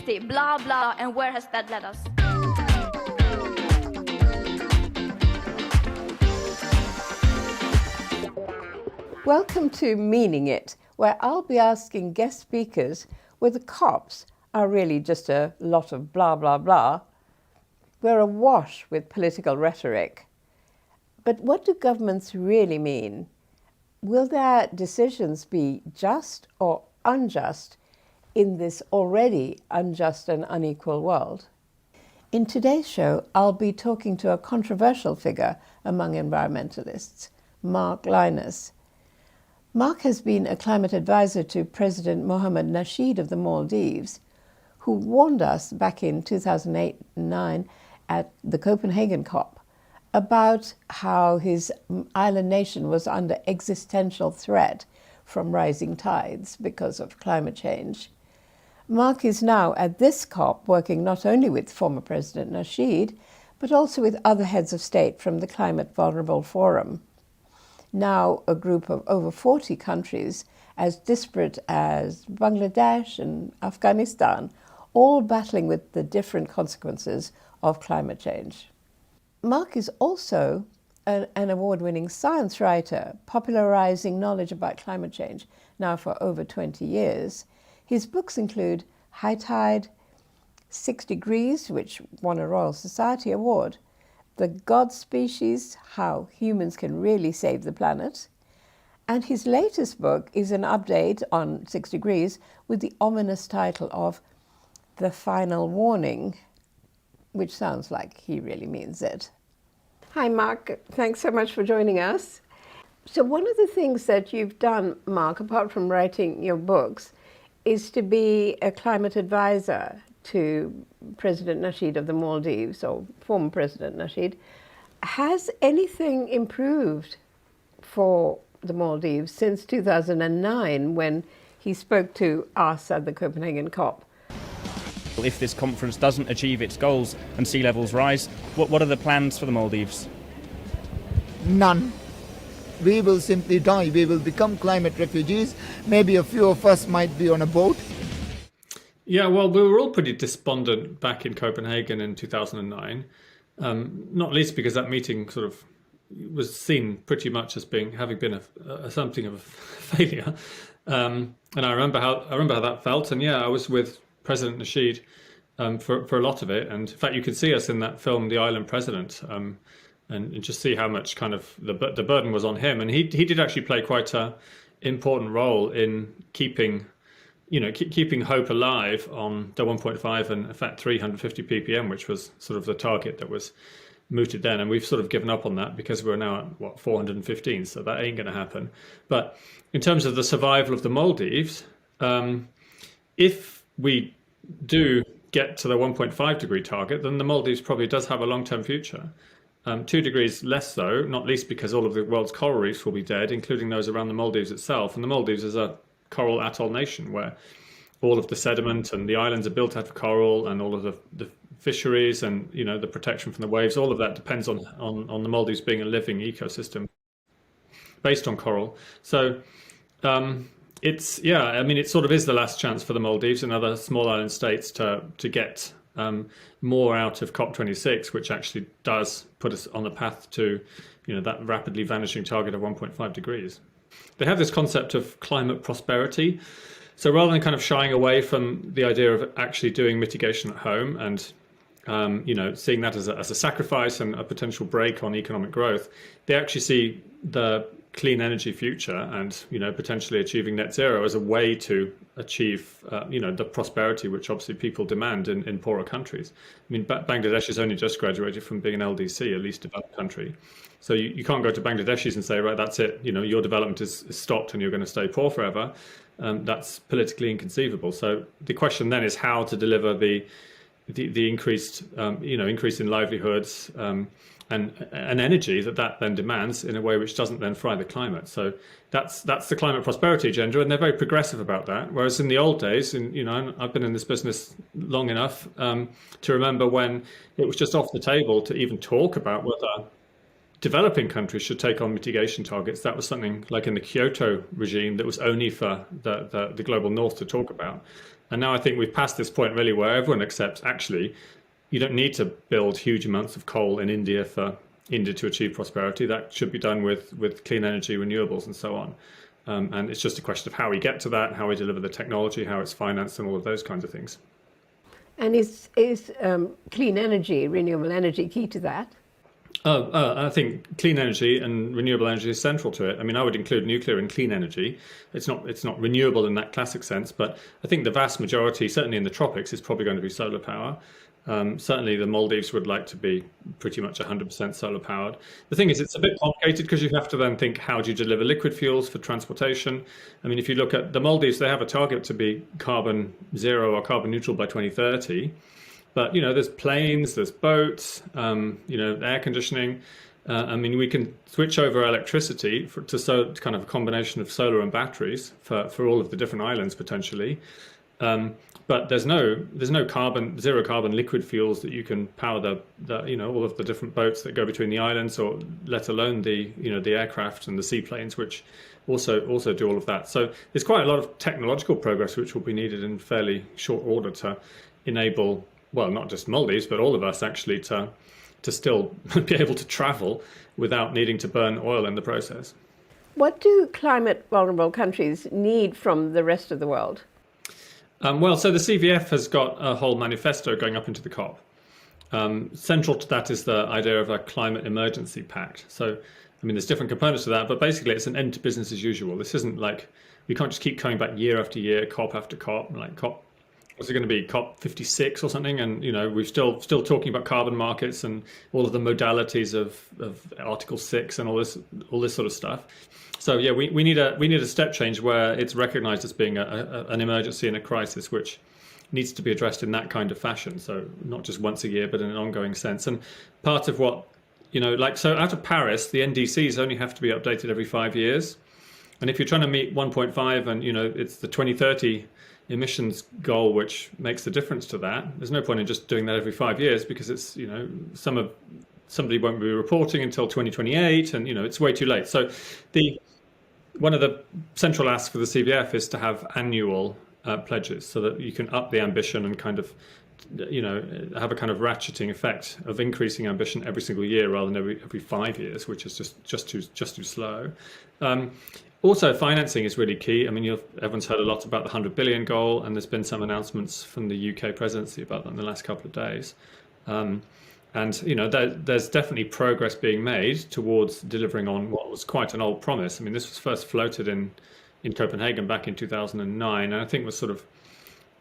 50, blah, blah, and where has that led us? Welcome to Meaning It, where I'll be asking guest speakers whether COPs are really just a lot of blah, blah, blah. We're awash with political rhetoric. But what do governments really mean? Will their decisions be just or unjust in this already unjust and unequal world? In today's show, I'll be talking to a controversial figure among environmentalists, Mark Lynas. Mark has been a climate advisor to President Mohammed Nasheed of the Maldives, who warned us back in 2008-9 at the Copenhagen COP about how his island nation was under existential threat from rising tides because of climate change. Mark is now at this COP working not only with former President Nasheed, but also with other heads of state from the Climate Vulnerable Forum. Now a group of over 40 countries, as disparate as Bangladesh and Afghanistan, all battling with the different consequences of climate change. Mark is also an award-winning science writer, popularizing knowledge about climate change now for over 20 years. His books include High Tide, 6 Degrees, which won a Royal Society Award, The God Species, How Humans Can Really Save the Planet. And his latest book is an update on 6 Degrees with the ominous title of The Final Warning, which sounds like he really means it. Hi, Mark. Thanks so much for joining us. So one of the things that you've done, Mark, apart from writing your books, is to be a climate advisor to President Nasheed of the Maldives, or former President Nasheed. Has anything improved for the Maldives since 2009 when he spoke to us at the Copenhagen COP? If this conference doesn't achieve its goals and sea levels rise, what are the plans for the Maldives? None. We will simply die. We will become climate refugees. Maybe a few of us might be on a boat. Yeah, well, we were all pretty despondent back in Copenhagen in 2009, not least because that meeting sort of was seen pretty much as having been something of a failure. And I remember how that felt. And yeah, I was with President Nasheed for a lot of it. And in fact, you could see us in that film, The Island President, and just see how much kind of the burden was on him. And he did actually play quite an important role in keeping hope alive on the 1.5 and in fact 350 ppm, which was sort of the target that was mooted then. And we've sort of given up on that because we're now at 415, so that ain't going to happen. But in terms of the survival of the Maldives, if we do get to the 1.5 degree target, then the Maldives probably does have a long-term future. 2 degrees less so, not least because all of the world's coral reefs will be dead, including those around the Maldives itself. And the Maldives is a coral atoll nation where all of the sediment and the islands are built out of coral, and all of the fisheries and the protection from the waves, all of that depends on the Maldives being a living ecosystem based on coral. So it sort of is the last chance for the Maldives and other small island states to get more out of COP26, which actually does put us on the path to that rapidly vanishing target of 1.5 degrees. They have this concept of climate prosperity. So rather than kind of shying away from the idea of actually doing mitigation at home and seeing that as a sacrifice and a potential break on economic growth, they actually see the clean energy future and potentially achieving net zero as a way to achieve the prosperity which obviously people demand in poorer countries. I mean, Bangladesh has only just graduated from being an LDC, a least developed country. So you can't go to Bangladeshis and say, right, that's it, your development is stopped and you're going to stay poor forever. That's politically inconceivable. So the question then is how to deliver the increased increase in livelihoods and energy that then demands in a way which doesn't then fry the climate. So that's the climate prosperity agenda, and they're very progressive about that. Whereas in the old days, I've been in this business long enough to remember when it was just off the table to even talk about whether developing countries should take on mitigation targets. That was something like in the Kyoto regime that was only for the global north to talk about. And now I think we've passed this point really where everyone accepts actually you don't need to build huge amounts of coal in India for India to achieve prosperity. That should be done with clean energy, renewables, and so on. And it's just a question of how we get to that, how we deliver the technology, how it's financed, and all of those kinds of things. And is clean energy, renewable energy, key to that? I think clean energy and renewable energy is central to it. I mean, I would include nuclear in clean energy. It's not renewable in that classic sense, but I think the vast majority, certainly in the tropics, is probably going to be solar power. Certainly the Maldives would like to be pretty much 100% solar powered. The thing is, it's a bit complicated because you have to then think, how do you deliver liquid fuels for transportation? I mean, if you look at the Maldives, they have a target to be carbon zero or carbon neutral by 2030. But, there's planes, there's boats, air conditioning. I mean, we can switch over electricity to kind of a combination of solar and batteries for all of the different islands potentially. But there's no zero carbon liquid fuels that you can power all of the different boats that go between the islands, or let alone the aircraft and the seaplanes, which also do all of that. So there's quite a lot of technological progress which will be needed in fairly short order to enable, well, not just Maldives, but all of us actually to still be able to travel without needing to burn oil in the process. What do climate vulnerable countries need from the rest of the world? So the CVF has got a whole manifesto going up into the COP. Central to that is the idea of a climate emergency pact. So, I mean, there's different components to that, but basically it's an end to business as usual. This isn't like, we can't just keep coming back year after year, COP after COP, like COP. What's it going to be, COP26 or something? And, we're still talking about carbon markets and all of the modalities of Article 6 and all this sort of stuff. So yeah, we need a step change where it's recognized as being an emergency and a crisis, which needs to be addressed in that kind of fashion. So not just once a year, but in an ongoing sense. And part of what, so out of Paris, the NDCs only have to be updated every 5 years. And if you're trying to meet 1.5 and, it's the 2030 emissions goal which makes the difference to that, there's no point in just doing that every 5 years, because it's, somebody won't be reporting until 2028, and it's way too late. So one of the central asks for the CVF is to have annual pledges, so that you can up the ambition and kind of have a kind of ratcheting effect of increasing ambition every single year rather than every 5 years, which is just too slow. Also, financing is really key. I mean, everyone's heard a lot about the 100 billion goal, and there's been some announcements from the UK presidency about that in the last couple of days. And there's definitely progress being made towards delivering on what was quite an old promise. I mean, this was first floated in Copenhagen back in 2009, and I think was sort of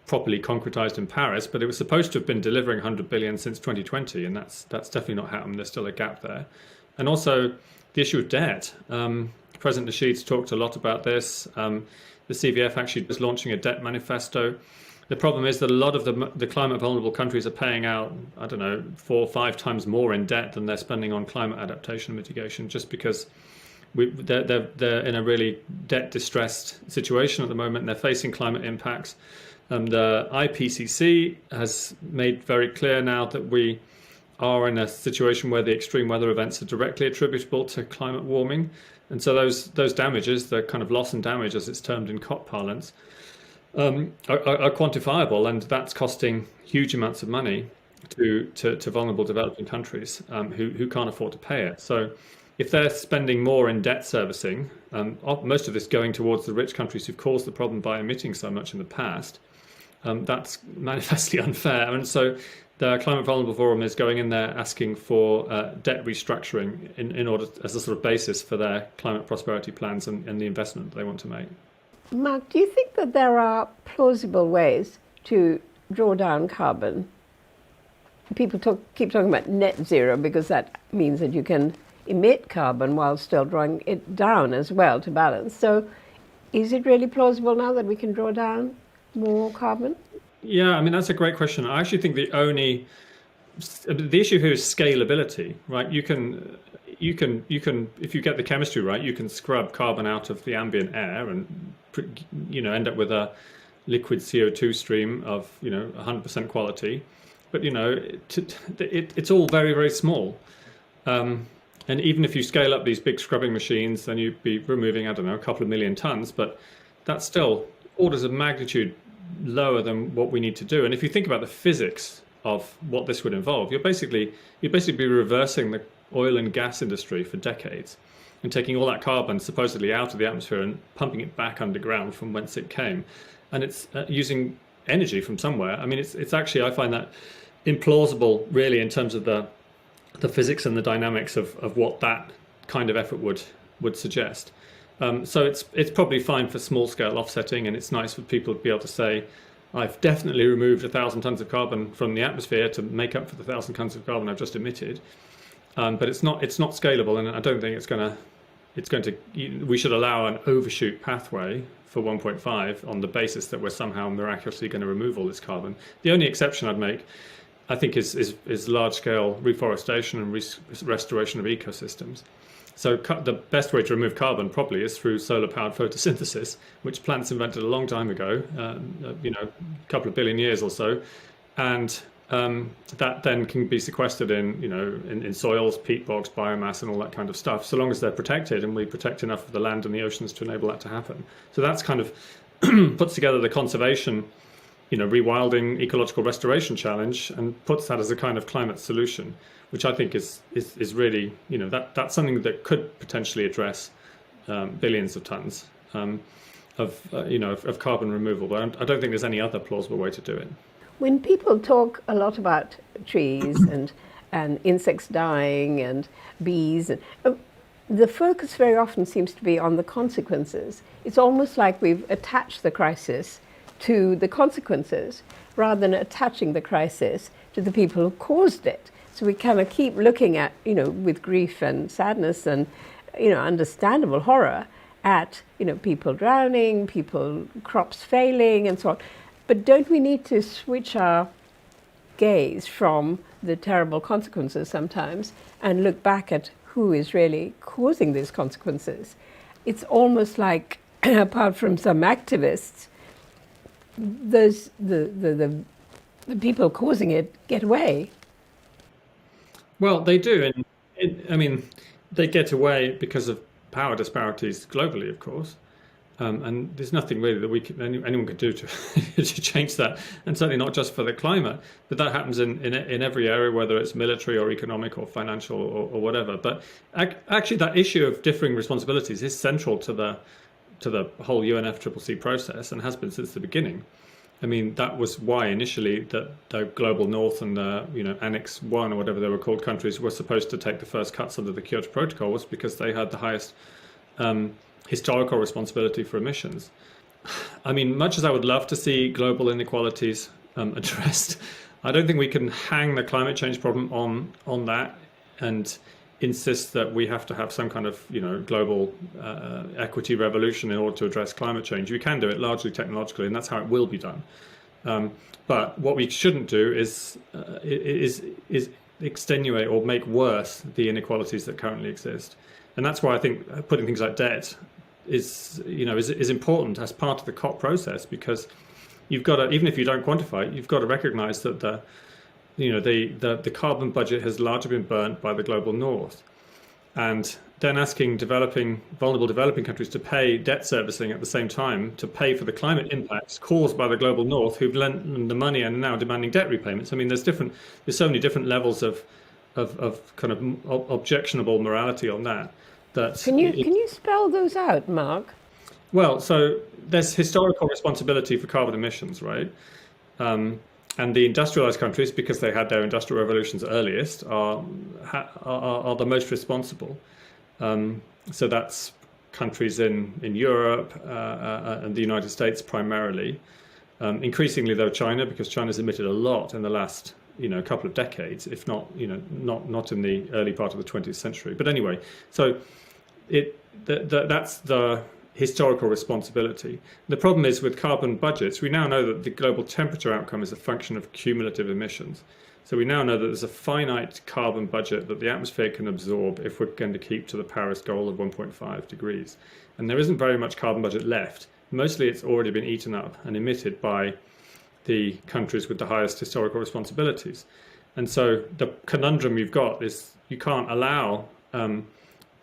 properly concretized in Paris, but it was supposed to have been delivering 100 billion since 2020, and that's definitely not happened. There's still a gap there. And also the issue of debt. President Nasheed's talked a lot about this. The CVF actually is launching a debt manifesto. The problem is that a lot of the climate vulnerable countries are paying out, 4 or 5 times more in debt than they're spending on climate adaptation and mitigation, just because they're in a really debt distressed situation at the moment, and they're facing climate impacts. And the IPCC has made very clear now that we are in a situation where the extreme weather events are directly attributable to climate warming. And so those damages, the kind of loss and damage, as it's termed in COP parlance, are quantifiable, and that's costing huge amounts of money to vulnerable developing countries who can't afford to pay it. So if they're spending more in debt servicing, most of this going towards the rich countries who've caused the problem by emitting so much in the past, that's manifestly unfair. And so the Climate Vulnerable Forum is going in there asking for debt restructuring in order as a sort of basis for their climate prosperity plans and the investment they want to make. Mark, do you think that there are plausible ways to draw down carbon? People keep talking about net zero because that means that you can emit carbon while still drawing it down as well to balance. So is it really plausible now that we can draw down more carbon? Yeah, I mean, that's a great question. I actually think the issue here is scalability, right? You can, if you get the chemistry right, you can scrub carbon out of the ambient air and, end up with a liquid CO2 stream of, 100% quality. But, it's all very, very small. And even if you scale up these big scrubbing machines, then you'd be removing, I don't know, a couple of million tons, but that's still orders of magnitude lower than what we need to do. And if you think about the physics of what this would involve, you'd basically be reversing the oil and gas industry for decades and taking all that carbon supposedly out of the atmosphere and pumping it back underground from whence it came. And it's using energy from somewhere. I mean, it's actually, I find that implausible really in terms of the physics and the dynamics of what that kind of effort would suggest. So it's probably fine for small scale offsetting, and it's nice for people to be able to say, I've definitely removed 1,000 tons of carbon from the atmosphere to make up for the 1,000 tons of carbon I've just emitted. But it's not scalable, and I don't think we should allow an overshoot pathway for 1.5 on the basis that we're somehow miraculously going to remove all this carbon. The only exception I'd make, I think, is large-scale reforestation and restoration of ecosystems. So the best way to remove carbon probably is through solar-powered photosynthesis, which plants invented a long time ago, a couple of billion years or so, and that then can be sequestered in soils, peat bogs, biomass, and all that kind of stuff, so long as they're protected and we protect enough of the land and the oceans to enable that to happen. So that's kind of puts together the conservation, rewilding, ecological restoration challenge, and puts that as a kind of climate solution, which I think is really, that's something that could potentially address billions of tons of carbon removal. But I don't think there's any other plausible way to do it. When people talk a lot about trees and insects dying and bees, the focus very often seems to be on the consequences. It's almost like we've attached the crisis to the consequences rather than attaching the crisis to the people who caused it. So we kind of keep looking at, with grief and sadness and, understandable horror at, people drowning, crops failing and so on. But don't we need to switch our gaze from the terrible consequences sometimes and look back at who is really causing these consequences? It's almost like, apart from some activists, the people causing it get away. Well, they do. And they get away because of power disparities globally, of course. And there's nothing really that anyone could do to to change that, and certainly not just for the climate. But that happens in every area, whether it's military or economic or financial or whatever. But actually, that issue of differing responsibilities is central to the whole UNFCCC process, and has been since the beginning. I mean, that was why initially the global north and the Annex 1 or whatever they were called countries were supposed to take the first cuts under the Kyoto Protocol, was because they had the highest historical responsibility for emissions. I mean, much as I would love to see global inequalities addressed, I don't think we can hang the climate change problem on that and insist that we have to have some kind of global equity revolution in order to address climate change. We can do it largely technologically, and that's how it will be done. But what we shouldn't do is extenuate or make worse the inequalities that currently exist. And that's why I think putting things like debt is important as part of the COP process, because you've got to, even if you don't quantify it, you've got to recognise that the carbon budget has largely been burnt by the global north, and then asking vulnerable developing countries to pay debt servicing at the same time to pay for the climate impacts caused by the global north, who've lent them the money and are now demanding debt repayments. I mean, there's so many different levels of kind of objectionable morality on that. Can you spell those out, Mark? Well, so there's historical responsibility for carbon emissions, right? And the industrialized countries, because they had their industrial revolutions earliest, are the most responsible. So that's countries in Europe and the United States primarily. Increasingly, though, China, because China's emitted a lot in the last couple of decades, if not not in the early part of the 20th century. But anyway, so that's the historical responsibility. The problem is with carbon budgets, we now know that the global temperature outcome is a function of cumulative emissions. So we now know that there's a finite carbon budget that the atmosphere can absorb if we're going to keep to the Paris goal of 1.5 degrees. And there isn't very much carbon budget left. Mostly it's already been eaten up and emitted by the countries with the highest historical responsibilities. And so the conundrum you've got is you can't allow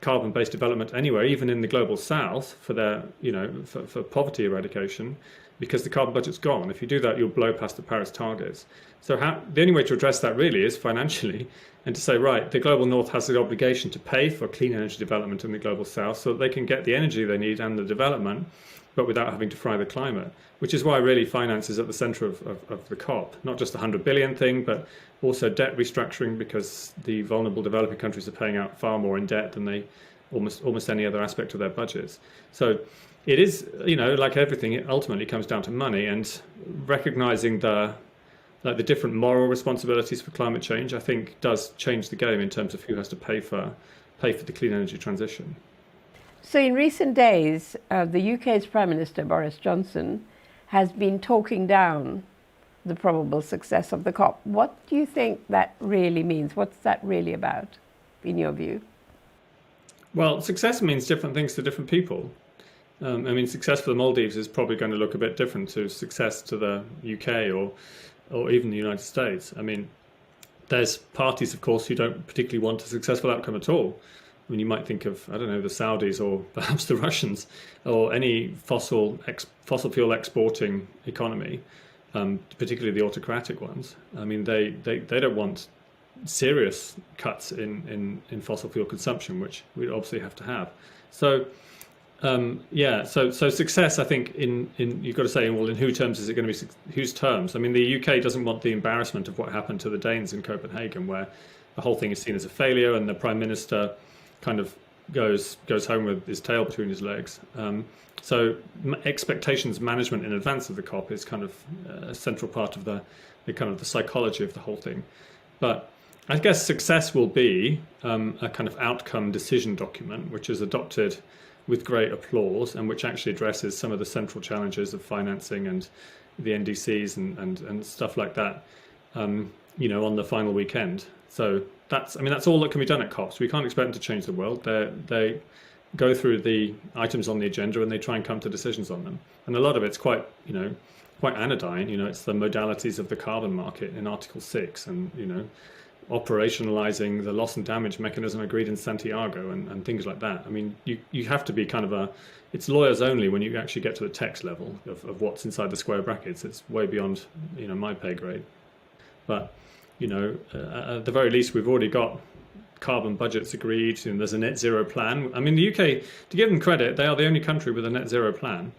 carbon-based development anywhere, even in the global south, for their, for poverty eradication, because the carbon budget's gone. If you do that, you'll blow past the Paris targets. So the only way to address that really is financially, and to say, right, the global north has the obligation to pay for clean energy development in the global south so that they can get the energy they need and the development, but without having to fry the climate, which is why really finance is at the centre of the COP. Not just the 100 billion thing, but also debt restructuring, because the vulnerable developing countries are paying out far more in debt than they almost any other aspect of their budgets. So it is, like everything, it ultimately comes down to money, and recognising the different moral responsibilities for climate change, I think, does change the game in terms of who has to pay for the clean energy transition. So in recent days, the UK's Prime Minister, Boris Johnson, has been talking down the probable success of the COP. What do you think that really means? What's that really about, in your view? Well, success means different things to different people. Success for the Maldives is probably going to look a bit different to success to the UK or even the United States. There's parties, of course, who don't particularly want a successful outcome at all. You might think of, I don't know, the Saudis or perhaps the Russians or any fossil fuel exporting economy, particularly the autocratic ones. They don't want serious cuts in fossil fuel consumption, which we'd obviously have to have. So so success, I think, in you've got to say, well, in whose terms is it going to be? Whose terms? The UK doesn't want the embarrassment of what happened to the Danes in Copenhagen, where the whole thing is seen as a failure, and the Prime Minister kind of goes home with his tail between his legs. So expectations management in advance of the COP is kind of a central part of the psychology of the whole thing. But I guess success will be a kind of outcome decision document, which is adopted with great applause and which actually addresses some of the central challenges of financing and the NDCs and stuff like that, on the final weekend. So that's all that can be done at COPs. We can't expect them to change the world. They go through the items on the agenda and they try and come to decisions on them. And a lot of it's quite anodyne. It's the modalities of the carbon market in Article 6 and, operationalizing the loss and damage mechanism agreed in Santiago and things like that. You have to be it's lawyers only when you actually get to the text level of what's inside the square brackets. It's way beyond, my pay grade. But at the very least, we've already got carbon budgets agreed, and there's a net zero plan. The UK, to give them credit, they are the only country with a net zero plan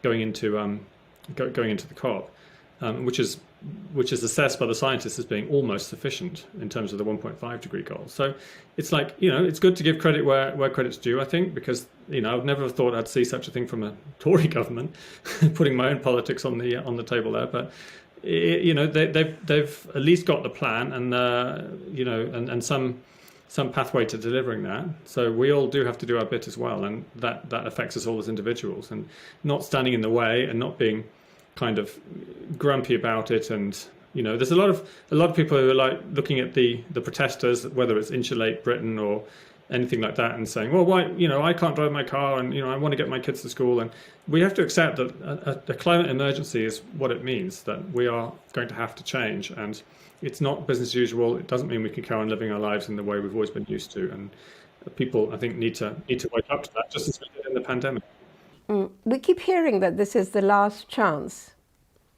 going into the COP, which is assessed by the scientists as being almost sufficient in terms of the 1.5 degree goal. So it's it's good to give credit where credit's due, I think, because I've never thought I'd see such a thing from a Tory government, putting my own politics on the table there, but. They've at least got the plan and and some pathway to delivering that. So we all do have to do our bit as well, and that affects us all as individuals, and not standing in the way and not being kind of grumpy about it. And there's a lot of people who are looking at the protesters, whether it's Insulate Britain or anything like that, and saying, well, why, I can't drive my car, and I want to get my kids to school. And we have to accept that a climate emergency is what it means, that we are going to have to change, and it's not business as usual. It doesn't mean we can carry on living our lives in the way we've always been used to, and people, I think, need to wake up to that, just as we did in the pandemic. We keep hearing that this is the last chance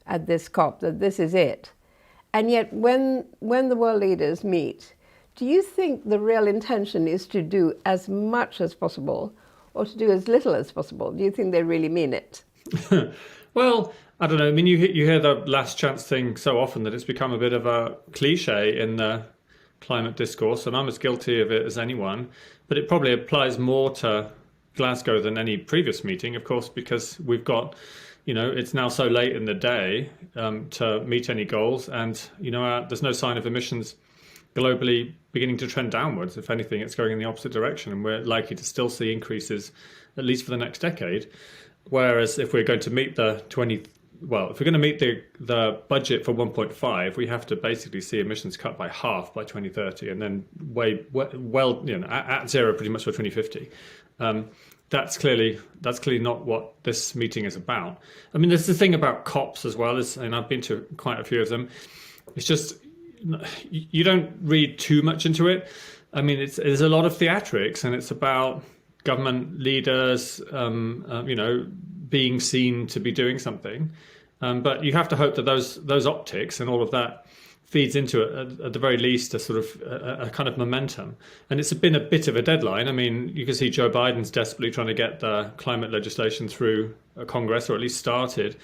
at this COP, that this is it, and yet when the world leaders meet, do you think the real intention is to do as much as possible or to do as little as possible? Do you think they really mean it? Well, I don't know. You hear the last chance thing so often that it's become a bit of a cliche in the climate discourse, and I'm as guilty of it as anyone. But it probably applies more to Glasgow than any previous meeting, of course, because we've got, it's now so late in the day to meet any goals, and, there's no sign of emissions globally beginning to trend downwards. If anything, it's going in the opposite direction, and we're likely to still see increases, at least for the next decade. Whereas if we're going to meet the budget for 1.5, we have to basically see emissions cut by half by 2030, and then at zero pretty much by 2050. That's clearly not what this meeting is about. There's the thing about COPs as well, and I've been to quite a few of them. It's just, you don't read too much into it. I mean, there's a lot of theatrics, and it's about government leaders, being seen to be doing something. But you have to hope that those optics and all of that feeds into it, at the very least, a sort of a kind of momentum. And it's been a bit of a deadline. I mean, you can see Joe Biden's desperately trying to get the climate legislation through Congress, or at least started,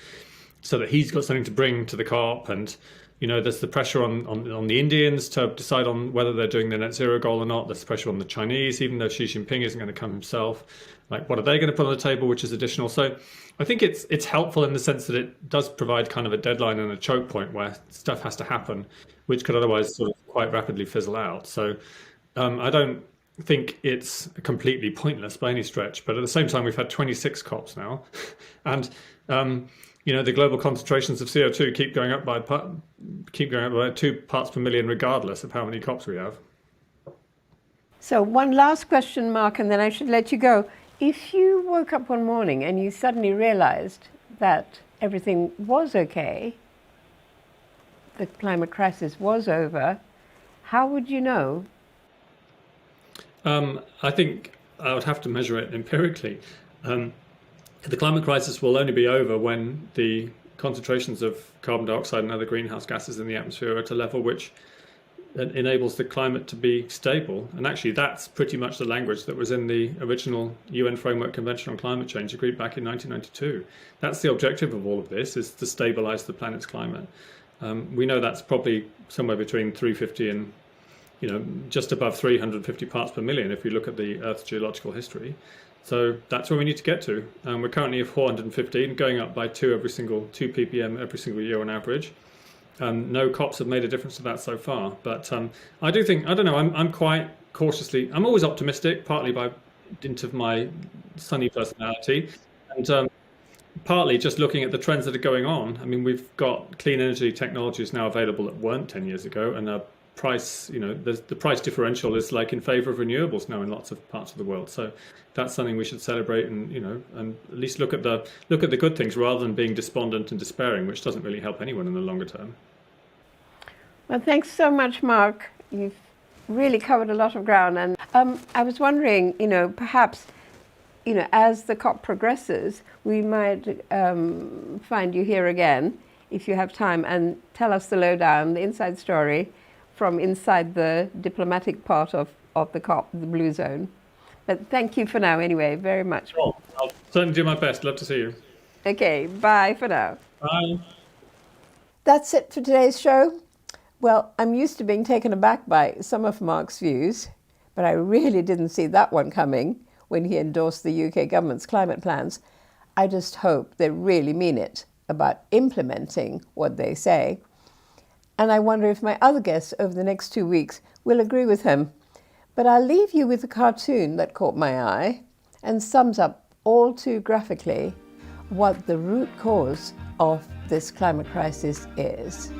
so that he's got something to bring to the COP. And there's the pressure on the Indians to decide on whether they're doing the net zero goal or not. There's the pressure on the Chinese, even though Xi Jinping isn't going to come himself. Like, what are they going to put on the table, which is additional? So I think it's helpful in the sense that it does provide kind of a deadline and a choke point where stuff has to happen, which could otherwise sort of quite rapidly fizzle out. So I don't think it's completely pointless by any stretch. But at the same time, we've had 26 COPs now. And the global concentrations of CO2 keep going up by 2 parts per million, regardless of how many COPs we have. So one last question, Mark, and then I should let you go. If you woke up one morning and you suddenly realized that everything was okay, the climate crisis was over, how would you know? I think I would have to measure it empirically. The climate crisis will only be over when the concentrations of carbon dioxide and other greenhouse gases in the atmosphere are at a level which enables the climate to be stable. And actually, that's pretty much the language that was in the original UN Framework Convention on Climate Change agreed back in 1992. That's the objective of all of this, is to stabilize the planet's climate. We know that's probably somewhere between 350 and just above 350 parts per million if you look at the Earth's geological history. So that's where we need to get to. We're currently at 415, going up by 2 ppm every single year on average. No COPs have made a difference to that so far. But I don't know, I'm quite cautiously, I'm always optimistic, partly by dint of my sunny personality, and partly just looking at the trends that are going on. I mean, we've got clean energy technologies now available that weren't 10 years ago, and the price differential is like in favor of renewables now in lots of parts of the world. So that's something we should celebrate, and and at least look at the good things rather than being despondent and despairing, which doesn't really help anyone in the longer term. Well, thanks so much, Mark. You've really covered a lot of ground. And I was wondering, perhaps, as the COP progresses, we might find you here again, if you have time, and tell us the lowdown, the inside story from inside the diplomatic part of the COP, the Blue Zone. But thank you for now anyway, very much. Well, I'll certainly do my best. Love to see you. Okay, bye for now. Bye. That's it for today's show. Well, I'm used to being taken aback by some of Mark's views, but I really didn't see that one coming when he endorsed the UK government's climate plans. I just hope they really mean it about implementing what they say. And I wonder if my other guests over the next 2 weeks will agree with him. But I'll leave you with a cartoon that caught my eye and sums up all too graphically what the root cause of this climate crisis is.